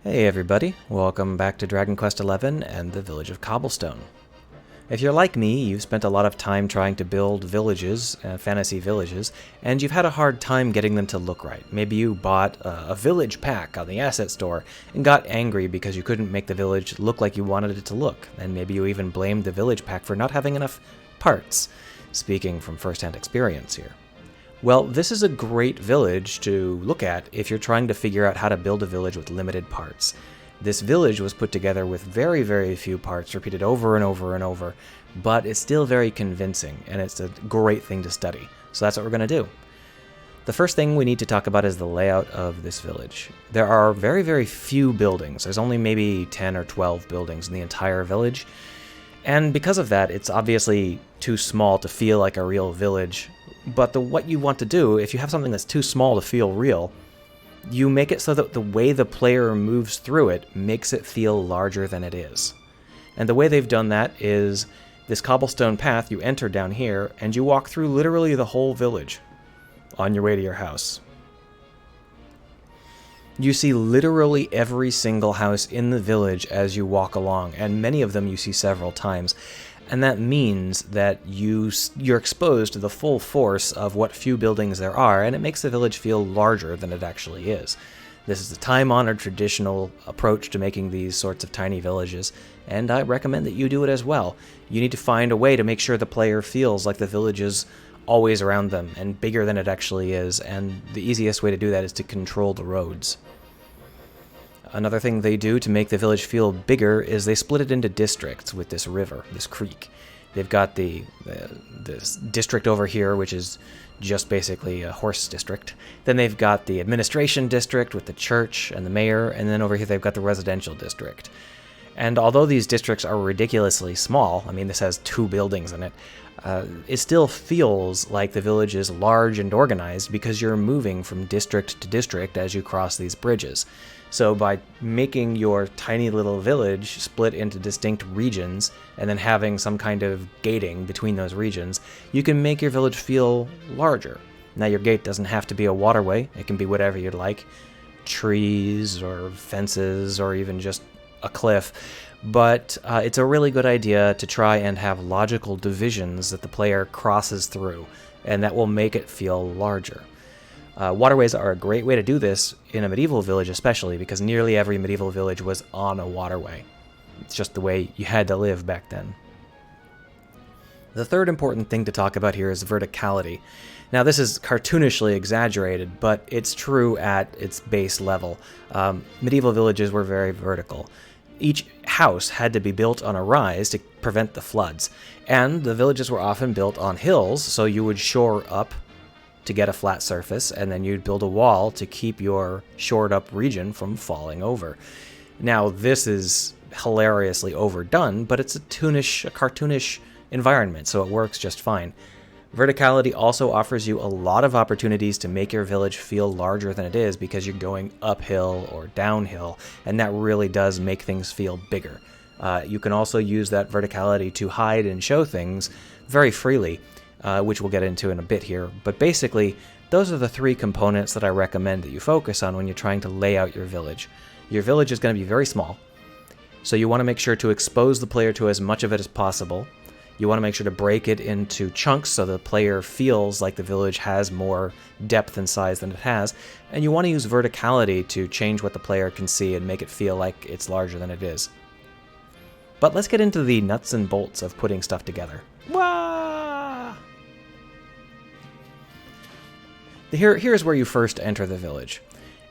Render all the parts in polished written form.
Hey everybody, welcome back to Dragon Quest XI and the village of Cobblestone. If you're like me, you've spent a lot of time trying to build villages, fantasy villages, and you've had a hard time getting them to look right. Maybe you bought a village pack on the asset store and got angry because you couldn't make the village look like you wanted it to look, and maybe you even blamed the village pack for not having enough parts, speaking from first-hand experience here. Well, this is a great village to look at if you're trying to figure out how to build a village with limited parts. This village was put together with very, very few parts, repeated over and over and over, but it's still very convincing, and it's a great thing to study. So that's what we're going to do. The first thing we need to talk about is the layout of this village. There are very, very few buildings. There's only maybe 10 or 12 buildings in the entire village, and because of that, it's obviously too small to feel like a real village. But what you want to do, if you have something that's too small to feel real, you make it so that the way the player moves through it makes it feel larger than it is. And the way they've done that is this cobblestone path you enter down here, and you walk through literally the whole village on your way to your house. You see literally every single house in the village as you walk along, and many of them you see several times. And that means that you're exposed to the full force of what few buildings there are, and it makes the village feel larger than it actually is. This is a time-honored traditional approach to making these sorts of tiny villages, and I recommend that you do it as well. You need to find a way to make sure the player feels like the village is always around them and bigger than it actually is, and the easiest way to do that is to control the roads. Another thing they do to make the village feel bigger is they split it into districts with this river, this creek. They've got this district over here, which is just basically a horse district. Then they've got the administration district with the church and the mayor, and then over here they've got the residential district. And although these districts are ridiculously small, I mean this has 2 buildings in it, it still feels like the village is large and organized because you're moving from district to district as you cross these bridges. So by making your tiny little village split into distinct regions and then having some kind of gating between those regions, you can make your village feel larger. Now your gate doesn't have to be a waterway, it can be whatever you'd like, trees or fences or even just a cliff, but it's a really good idea to try and have logical divisions that the player crosses through, and that will make it feel larger. Waterways are a great way to do this in a medieval village especially, because nearly every medieval village was on a waterway. It's just the way you had to live back then. The third important thing to talk about here is verticality. Now this is cartoonishly exaggerated, but it's true at its base level. Medieval villages were very vertical. Each house had to be built on a rise to prevent the floods, and the villages were often built on hills, so you would shore up to get a flat surface, and then you'd build a wall to keep your shored up region from falling over. Now this is hilariously overdone, but it's a cartoonish environment, so it works just fine. Verticality also offers you a lot of opportunities to make your village feel larger than it is because you're going uphill or downhill, and that really does make things feel bigger. You can also use that verticality to hide and show things very freely, which we'll get into in a bit here. But basically, those are the 3 components that I recommend that you focus on when you're trying to lay out your village. Your village is going to be very small, so you want to make sure to expose the player to as much of it as possible. You want to make sure to break it into chunks so the player feels like the village has more depth and size than it has, and you want to use verticality to change what the player can see and make it feel like it's larger than it is. But let's get into the nuts and bolts of putting stuff together. Wah! Here's where you first enter the village,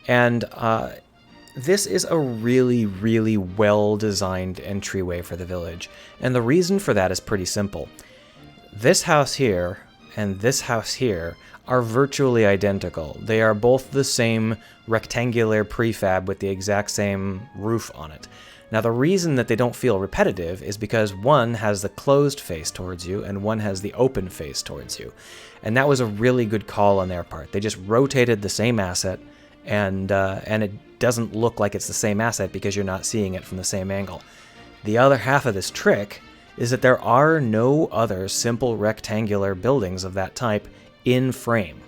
and this is a really, really well-designed entryway for the village, and the reason for that is pretty simple. This house here and this house here are virtually identical. They are both the same rectangular prefab with the exact same roof on it. Now the reason that they don't feel repetitive is because one has the closed face towards you and one has the open face towards you. And that was a really good call on their part. They just rotated the same asset, and it doesn't look like it's the same asset because you're not seeing it from the same angle. The other half of this trick is that there are no other simple rectangular buildings of that type in frame.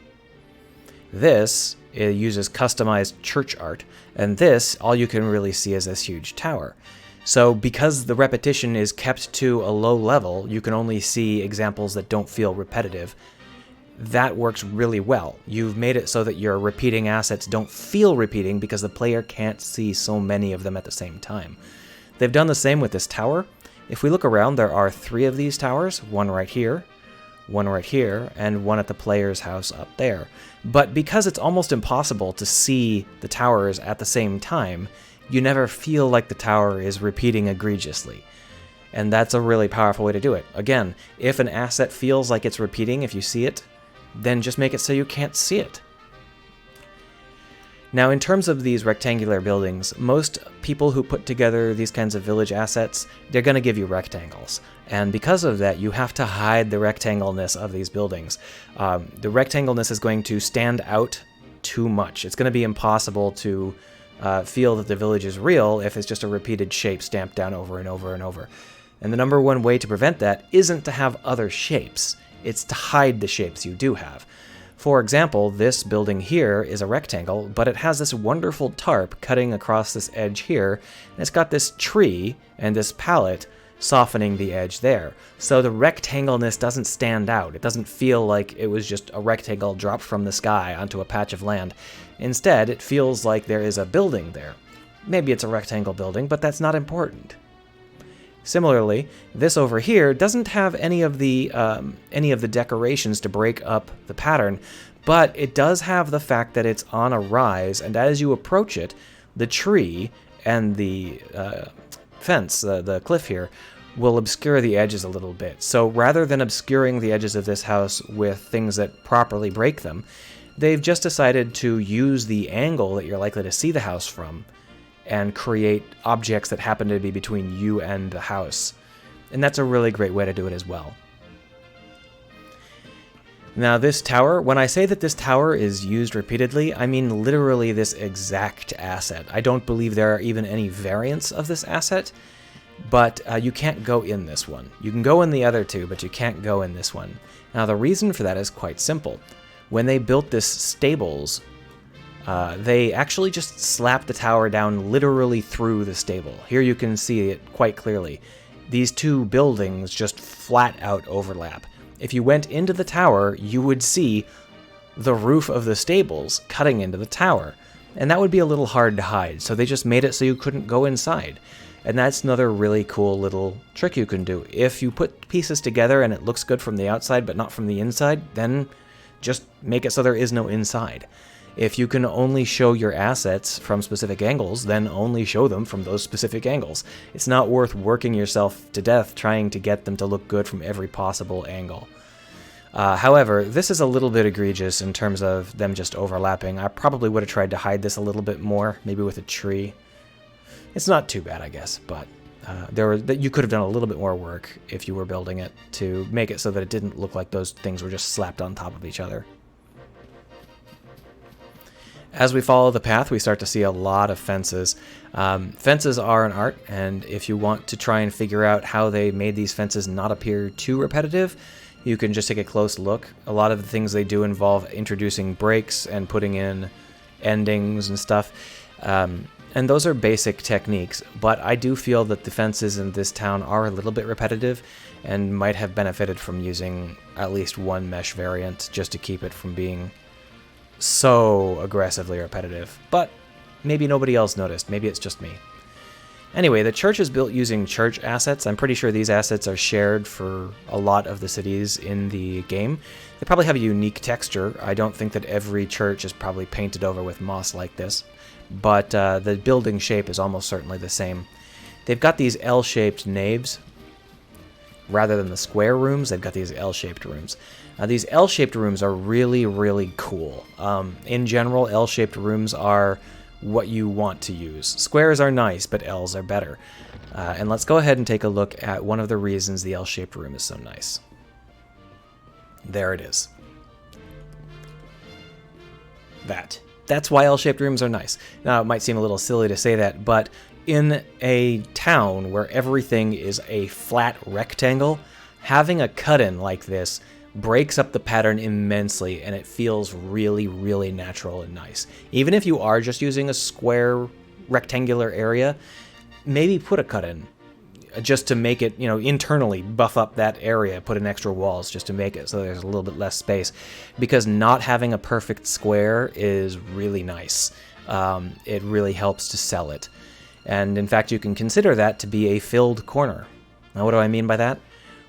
This, it uses customized church art, and this, all you can really see is this huge tower. So because the repetition is kept to a low level, you can only see examples that don't feel repetitive. That works really well. You've made it so that your repeating assets don't feel repeating because the player can't see so many of them at the same time. They've done the same with this tower. If we look around, there are 3 of these towers, one right here, and one at the player's house up there. But because it's almost impossible to see the towers at the same time, you never feel like the tower is repeating egregiously. And that's a really powerful way to do it. Again, if an asset feels like it's repeating if you see it, then just make it so you can't see it. Now, in terms of these rectangular buildings, most people who put together these kinds of village assets, they're going to give you rectangles. And because of that, you have to hide the rectangleness of these buildings. The rectangleness is going to stand out too much. It's going to be impossible to feel that the village is real if it's just a repeated shape stamped down over and over and over. And the number one way to prevent that isn't to have other shapes. It's to hide the shapes you do have. For example, this building here is a rectangle, but it has this wonderful tarp cutting across this edge here, and it's got this tree and this palette softening the edge there. So the rectangleness doesn't stand out. It doesn't feel like it was just a rectangle dropped from the sky onto a patch of land. Instead, it feels like there is a building there. Maybe it's a rectangle building, but that's not important. Similarly, this over here doesn't have any of the decorations to break up the pattern, but it does have the fact that it's on a rise, and as you approach it, the tree and the fence, the cliff here, will obscure the edges a little bit. So rather than obscuring the edges of this house with things that properly break them, they've just decided to use the angle that you're likely to see the house from and create objects that happen to be between you and the house. And that's a really great way to do it as well. Now this tower, when I say that this tower is used repeatedly, I mean literally this exact asset. I don't believe there are even any variants of this asset, but you can't go in this one. You can go in the other two, but you can't go in this one. Now the reason for that is quite simple. When they built this stables, they actually just slapped the tower down literally through the stable. Here you can see it quite clearly. These two buildings just flat out overlap. If you went into the tower, you would see the roof of the stables cutting into the tower. And that would be a little hard to hide, so they just made it so you couldn't go inside. And that's another really cool little trick you can do. If you put pieces together and it looks good from the outside but not from the inside, then just make it so there is no inside. If you can only show your assets from specific angles, then only show them from those specific angles. It's not worth working yourself to death trying to get them to look good from every possible angle. However, this is a little bit egregious in terms of them just overlapping. I probably would have tried to hide this a little bit more, maybe with a tree. It's not too bad, I guess, but you could have done a little bit more work if you were building it to make it so that it didn't look like those things were just slapped on top of each other. As we follow the path, we start to see a lot of fences. Fences are an art, and if you want to try and figure out how they made these fences not appear too repetitive, you can just take a close look. A lot of the things they do involve introducing breaks and putting in endings and stuff. And those are basic techniques, but I do feel that the fences in this town are a little bit repetitive and might have benefited from using at least one mesh variant just to keep it from being so aggressively repetitive. But maybe nobody else noticed. Maybe it's just me. Anyway, the church is built using church assets. I'm pretty sure these assets are shared for a lot of the cities in the game. They probably have a unique texture. I don't think that every church is probably painted over with moss like this, but the building shape is almost certainly the same. They've got these L-shaped naves. Rather than the square rooms, they've got these L-shaped rooms. These L-shaped rooms are really, really cool. In general, L-shaped rooms are what you want to use. Squares are nice, but L's are better. And let's go ahead and take a look at one of the reasons the L-shaped room is so nice. There it is. That's why L-shaped rooms are nice. Now, it might seem a little silly to say that, but in a town where everything is a flat rectangle, having a cut-in like this breaks up the pattern immensely, and it feels really, really natural and nice. Even if you are just using a square rectangular area, maybe put a cut in just to make it, internally buff up that area, put in extra walls just to make it so there's a little bit less space, because not having a perfect square is really nice. It really helps to sell it. And in fact, you can consider that to be a filled corner. Now, what do I mean by that?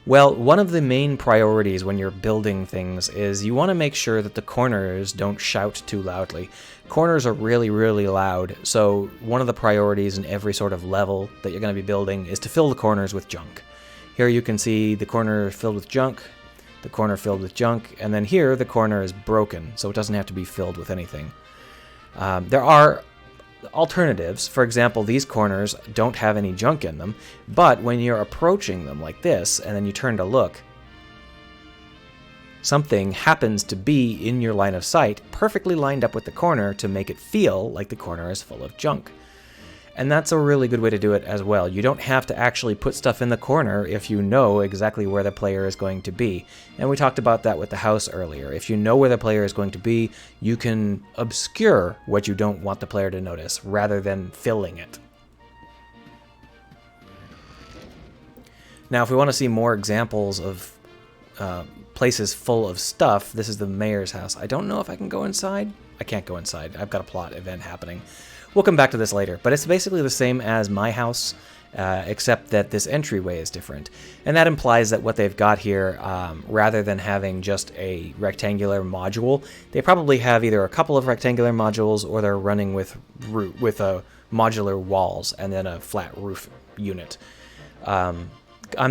Well, one of the main priorities when you're building things is you want to make sure that the corners don't shout too loudly. Corners are really, really loud, so one of the priorities in every sort of level that you're going to be building is to fill the corners with junk. Here you can see the corner filled with junk, the corner filled with junk, and then here the corner is broken, so it doesn't have to be filled with anything. There are alternatives. For example, these corners don't have any junk in them, but when you're approaching them like this and then you turn to look, something happens to be in your line of sight, perfectly lined up with the corner to make it feel like the corner is full of junk. And that's a really good way to do it as well. You don't have to actually put stuff in the corner if you know exactly where the player is going to be. And we talked about that with the house earlier. If you know where the player is going to be, you can obscure what you don't want the player to notice rather than filling it. Now, if we want to see more examples of places full of stuff, this is the mayor's house. I don't know if I can go inside. I can't go inside. I've got a plot event happening. We'll come back to this later, but it's basically the same as my house, except that this entryway is different. And that implies that what they've got here, rather than having just a rectangular module, they probably have either a couple of rectangular modules or they're running with modular walls and then a flat roof unit. I'm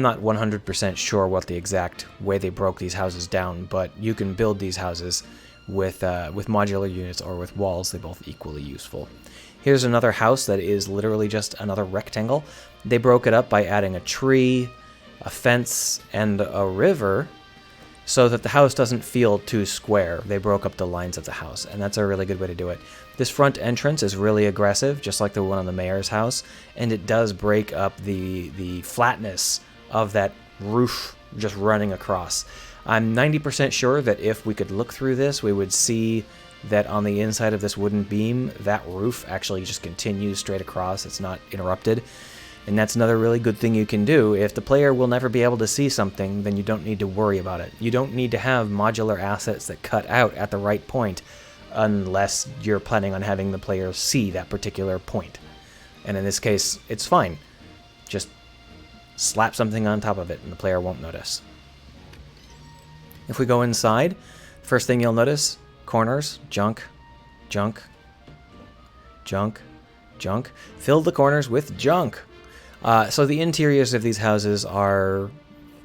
not 100% sure what the exact way they broke these houses down, but you can build these houses with modular units or with walls. They're both equally useful. Here's another house that is literally just another rectangle. They broke it up by adding a tree, a fence, and a river so that the house doesn't feel too square. They broke up the lines of the house, and that's a really good way to do it. This front entrance is really aggressive, just like the one on the mayor's house, and it does break up the flatness of that roof just running across. I'm 90% sure that if we could look through this, we would see that on the inside of this wooden beam, that roof actually just continues straight across. It's not interrupted. And that's another really good thing you can do. If the player will never be able to see something, then you don't need to worry about it. You don't need to have modular assets that cut out at the right point unless you're planning on having the player see that particular point. And in this case, it's fine. Just slap something on top of it and the player won't notice. If we go inside, first thing you'll notice, corners, junk, junk, junk, junk. Fill the corners with junk. So the interiors of these houses are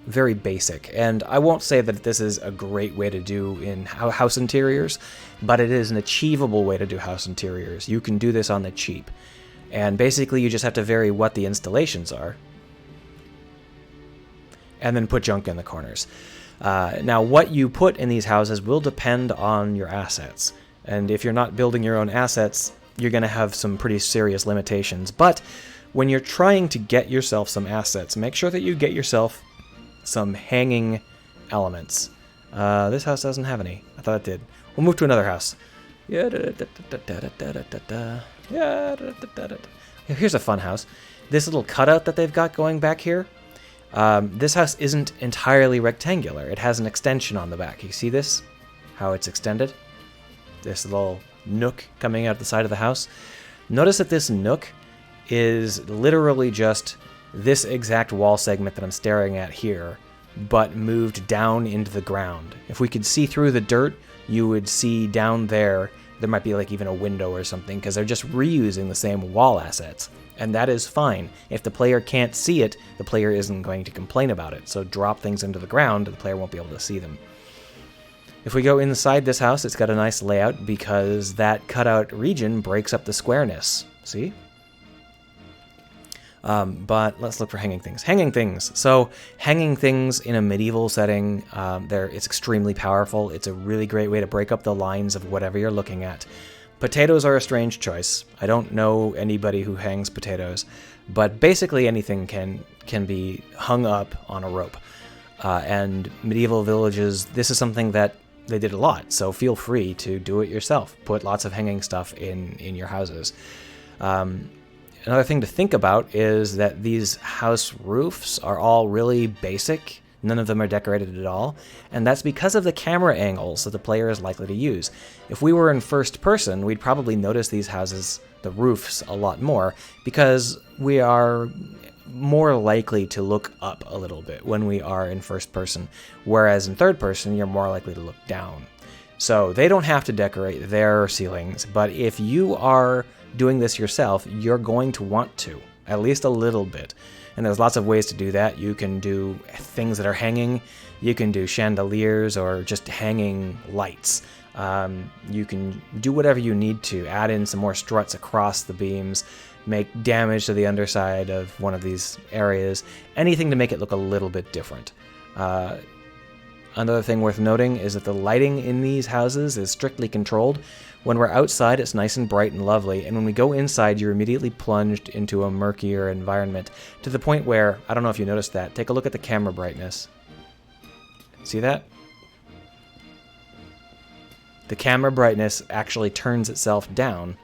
very basic, and I won't say that this is a great way to do in house interiors, but it is an achievable way to do house interiors. You can do this on the cheap, and basically you just have to vary what the installations are, and then put junk in the corners. Now, what you put in these houses will depend on your assets. And if you're not building your own assets, you're going to have some pretty serious limitations. But when you're trying to get yourself some assets, make sure that you get yourself some hanging elements. This house doesn't have any. I thought it did. We'll move to another house. Here's a fun house. This little cutout that they've got going back here, this house isn't entirely rectangular. It has an extension on the back. You see this? How it's extended? This little nook coming out the side of the house. Notice that this nook is literally just this exact wall segment that I'm staring at here, but moved down into the ground. If we could see through the dirt, you would see down there might be like even a window or something, because they're just reusing the same wall assets. And that is fine. If the player can't see it, the player isn't going to complain about it. So drop things into the ground, the player won't be able to see them. If we go inside this house, it's got a nice layout because that cutout region breaks up the squareness. See? But let's look for hanging things. Hanging things. So hanging things in a medieval setting, it's extremely powerful. It's a really great way to break up the lines of whatever you're looking at. Potatoes are a strange choice. I don't know anybody who hangs potatoes, but basically anything can be hung up on a rope. And medieval villages, this is something that they did a lot, so feel free to do it yourself. Put lots of hanging stuff in your houses. Another thing to think about is that these house roofs are all really basic. None of them are decorated at all, and that's because of the camera angles that the player is likely to use. If we were in first person, we'd probably notice these houses, the roofs, a lot more, because we are more likely to look up a little bit when we are in first person, whereas in third person, you're more likely to look down. So they don't have to decorate their ceilings, but if you are doing this yourself, you're going to want to, at least a little bit. And there's lots of ways to do that. You can do things that are hanging, you can do chandeliers or just hanging lights. You can do whatever you need to, add in some more struts across the beams, make damage to the underside of one of these areas, anything to make it look a little bit different. Another thing worth noting is that the lighting in these houses is strictly controlled. When we're outside, it's nice and bright and lovely, and when we go inside, you're immediately plunged into a murkier environment, to the point where, I don't know if you noticed that, take a look at the camera brightness. See that? The camera brightness actually turns itself down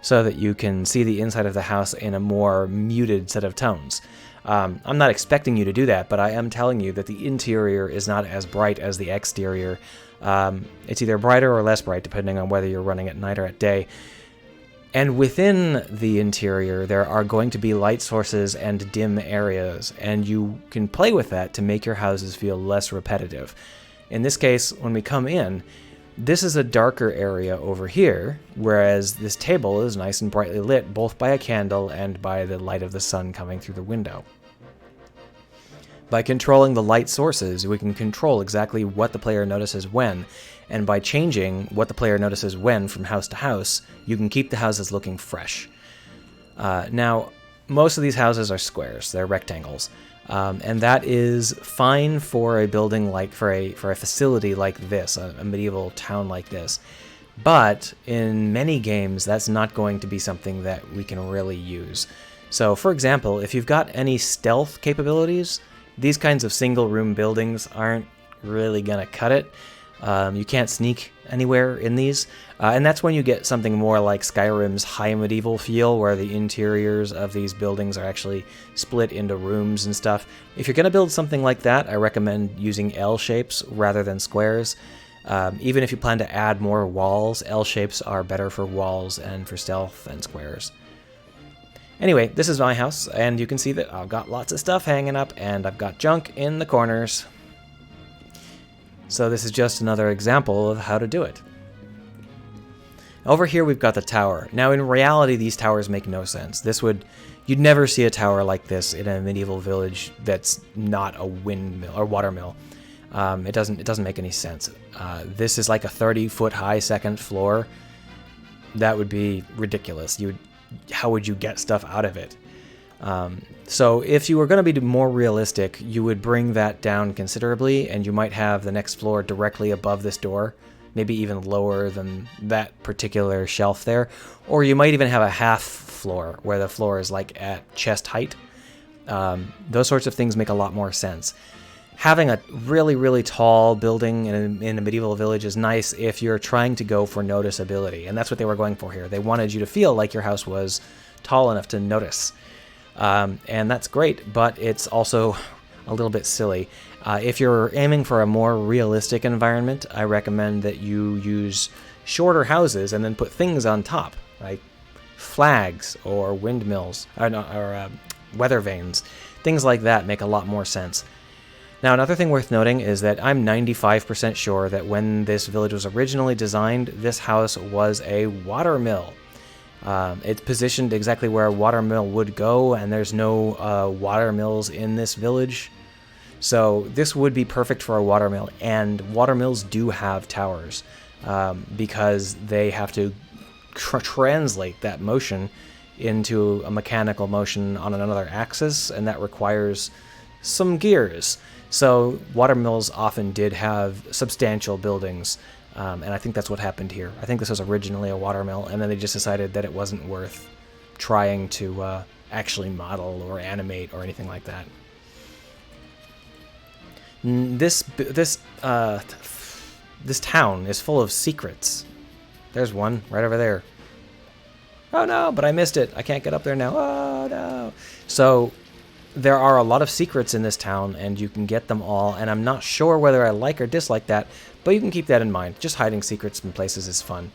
so that you can see the inside of the house in a more muted set of tones. I'm not expecting you to do that, but I am telling you that the interior is not as bright as the exterior. It's either brighter or less bright, depending on whether you're running at night or at day. And within the interior, there are going to be light sources and dim areas, and you can play with that to make your houses feel less repetitive. In this case, when we come in, this is a darker area over here, whereas this table is nice and brightly lit, both by a candle and by the light of the sun coming through the window. By controlling the light sources, we can control exactly what the player notices when, and by changing what the player notices when from house to house, you can keep the houses looking fresh. Now, most of these houses are squares, they're rectangles. And that is fine for a building like, for a facility like this, a medieval town like this. But in many games, that's not going to be something that we can really use. So, for example, if you've got any stealth capabilities, these kinds of single room buildings aren't really gonna cut it. You can't sneak anywhere in these, and that's when you get something more like Skyrim's high medieval feel, where the interiors of these buildings are actually split into rooms and stuff. If you're going to build something like that, I recommend using L shapes rather than squares. Even if you plan to add more walls, L shapes are better for walls and for stealth than squares. Anyway, this is my house, and you can see that I've got lots of stuff hanging up, and I've got junk in the corners. So this is just another example of how to do it. Over here we've got the tower. Now in reality these towers make no sense. You'd never see a tower like this in a medieval village that's not a windmill or watermill. It doesn't make any sense. This is like a 30-foot high second floor. That would be ridiculous. How would you get stuff out of it? So if you were going to be more realistic, you would bring that down considerably, and you might have the next floor directly above this door, maybe even lower than that particular shelf there, or you might even have a half floor where the floor is like at chest height. Those sorts of things make a lot more sense. Having a really, really tall building in a medieval village is nice if you're trying to go for noticeability, and that's what they were going for here. They wanted you to feel like your house was tall enough to notice. And that's great, but it's also a little bit silly. If you're aiming for a more realistic environment, I recommend that you use shorter houses and then put things on top, like flags or windmills, or weather vanes. Things like that make a lot more sense. Now, another thing worth noting is that I'm 95% sure that when this village was originally designed, this house was a watermill. It's positioned exactly where a watermill would go, and there's no watermills in this village. So this would be perfect for a watermill, and watermills do have towers because they have to translate that motion into a mechanical motion on another axis, and that requires some gears. So watermills often did have substantial buildings. And I think that's what happened here. I think this was originally a watermill, and then they just decided that it wasn't worth trying to actually model or animate or anything like that. This town is full of secrets. There's one right over there. Oh no, but I missed it. I can't get up there now. Oh no. So there are a lot of secrets in this town, and you can get them all, and I'm not sure whether I like or dislike that, but you can keep that in mind. Just hiding secrets in places is fun.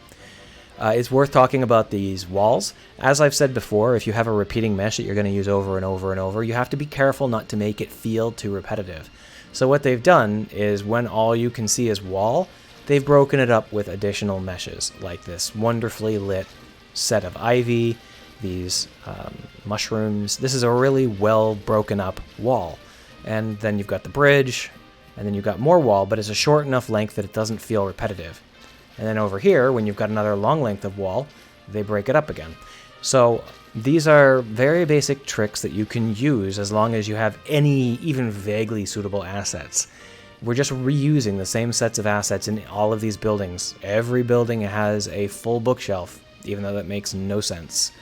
It's worth talking about these walls. As I've said before, if you have a repeating mesh that you're going to use over and over and over, you have to be careful not to make it feel too repetitive. So what they've done is when all you can see is wall, they've broken it up with additional meshes, like this wonderfully lit set of ivy, these mushrooms. This is a really well broken up wall. And then you've got the bridge, and then you've got more wall, but it's a short enough length that it doesn't feel repetitive. And then over here, when you've got another long length of wall, they break it up again. So these are very basic tricks that you can use as long as you have any even vaguely suitable assets. We're just reusing the same sets of assets in all of these buildings. Every building has a full bookshelf, even though that makes no sense.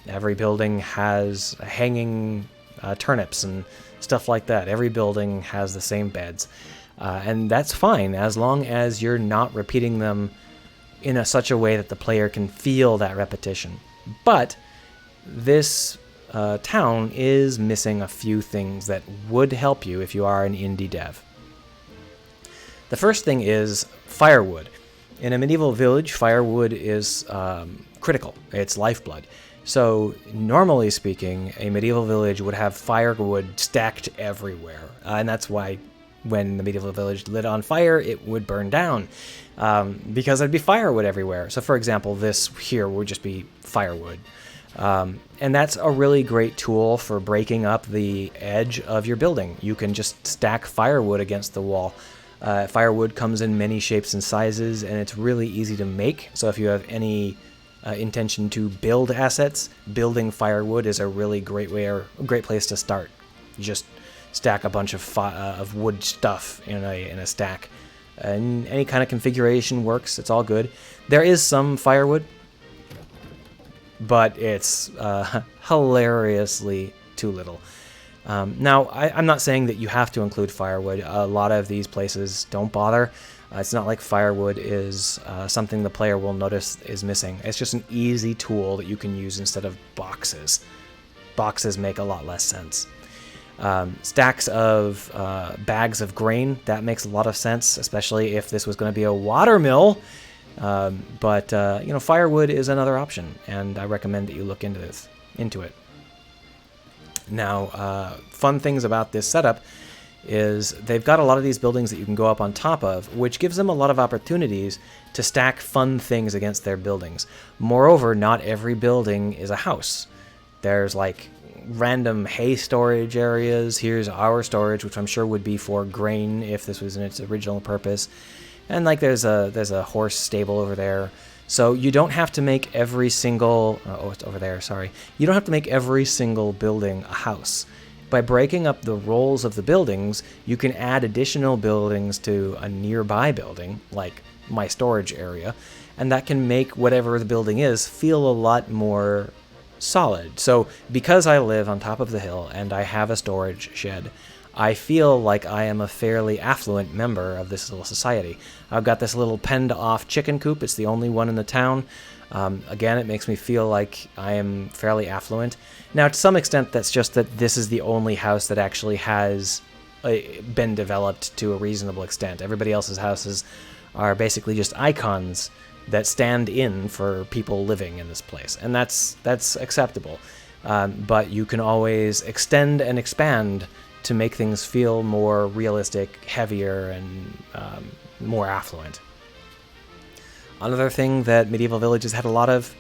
Every building has hanging turnips and stuff like that. Every building has the same beds. And that's fine as long as you're not repeating them in such a way that the player can feel that repetition. But this town is missing a few things that would help you if you are an indie dev. The first thing is firewood. In a medieval village, firewood is critical. It's lifeblood. So normally speaking, a medieval village would have firewood stacked everywhere. And that's why when the medieval village lit on fire, it would burn down because there'd be firewood everywhere. So for example, this here would just be firewood. And that's a really great tool for breaking up the edge of your building. You can just stack firewood against the wall. Firewood comes in many shapes and sizes, and it's really easy to make. So if you have any intention to build assets, building firewood is a really great way or a great place to start. You just stack a bunch of wood stuff in a stack, and any kind of configuration works. It's all good. There is some firewood, but it's hilariously too little. Now, I'm not saying that you have to include firewood. A lot of these places don't bother. It's not like firewood is something the player will notice is missing. It's just an easy tool that you can use instead of boxes. Boxes make a lot less sense. Stacks of bags of grain, that makes a lot of sense, especially if this was going to be a water mill. But firewood is another option, and I recommend that you look into it. Now, fun things about this setup is they've got a lot of these buildings that you can go up on top of, which gives them a lot of opportunities to stack fun things against their buildings. Moreover, not every building is a house. There's like random hay storage areas. Here's our storage, which I'm sure would be for grain if this was in its original purpose. And like there's a horse stable over there. So you don't have to make every single it's over there, sorry. You don't have to make every single building a house. By breaking up the roles of the buildings, you can add additional buildings to a nearby building, like my storage area, and that can make whatever the building is feel a lot more solid. So because I live on top of the hill and I have a storage shed, I feel like I am a fairly affluent member of this little society. I've got this little penned-off chicken coop. It's the only one in the town. Again, it makes me feel like I am fairly affluent. Now, to some extent, that's just that this is the only house that actually has been developed to a reasonable extent. Everybody else's houses are basically just icons that stand in for people living in this place, and that's acceptable. But you can always extend and expand to make things feel more realistic, heavier, and more affluent. Another thing that medieval villages had a lot of,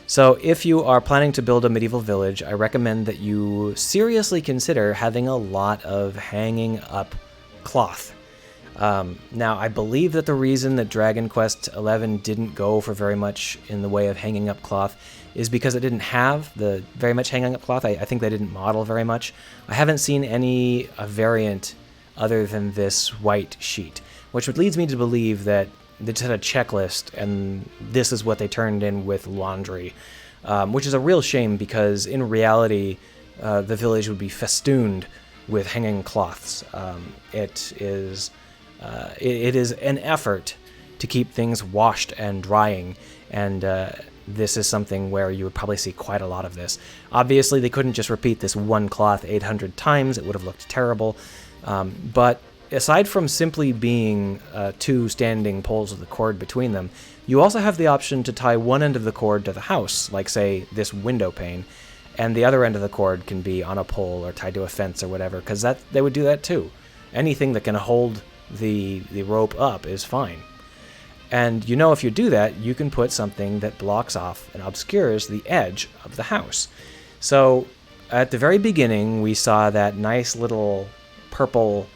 So if you are planning to build a medieval village, I recommend that you seriously consider having a lot of hanging up cloth. Now, I believe that the reason that Dragon Quest XI didn't go for very much in the way of hanging up cloth is because it didn't have the very much hanging up cloth. I think they didn't model very much. I haven't seen any variant other than this white sheet, which leads me to believe that they just had a checklist and this is what they turned in with laundry, which is a real shame because in reality, the village would be festooned with hanging cloths. It is an effort to keep things washed and drying, and this is something where you would probably see quite a lot of this. Obviously, they couldn't just repeat this one cloth 800 times. It would have looked terrible. But aside from simply being 2 standing poles with a cord between them, you also have the option to tie one end of the cord to the house, like, say, this window pane, and the other end of the cord can be on a pole or tied to a fence or whatever, because they would do that too. Anything that can hold the rope up is fine. And if you do that, you can put something that blocks off and obscures the edge of the house. So at the very beginning, we saw that nice little purple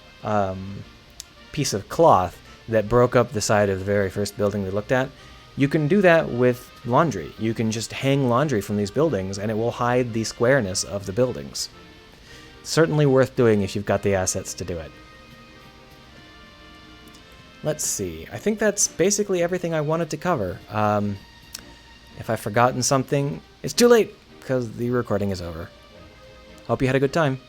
piece of cloth that broke up the side of the very first building we looked at. You can do that with laundry. You can just hang laundry from these buildings, and it will hide the squareness of the buildings. Certainly worth doing if you've got the assets to do it. Let's see. I think that's basically everything I wanted to cover. If I've forgotten something, it's too late, because the recording is over. Hope you had a good time.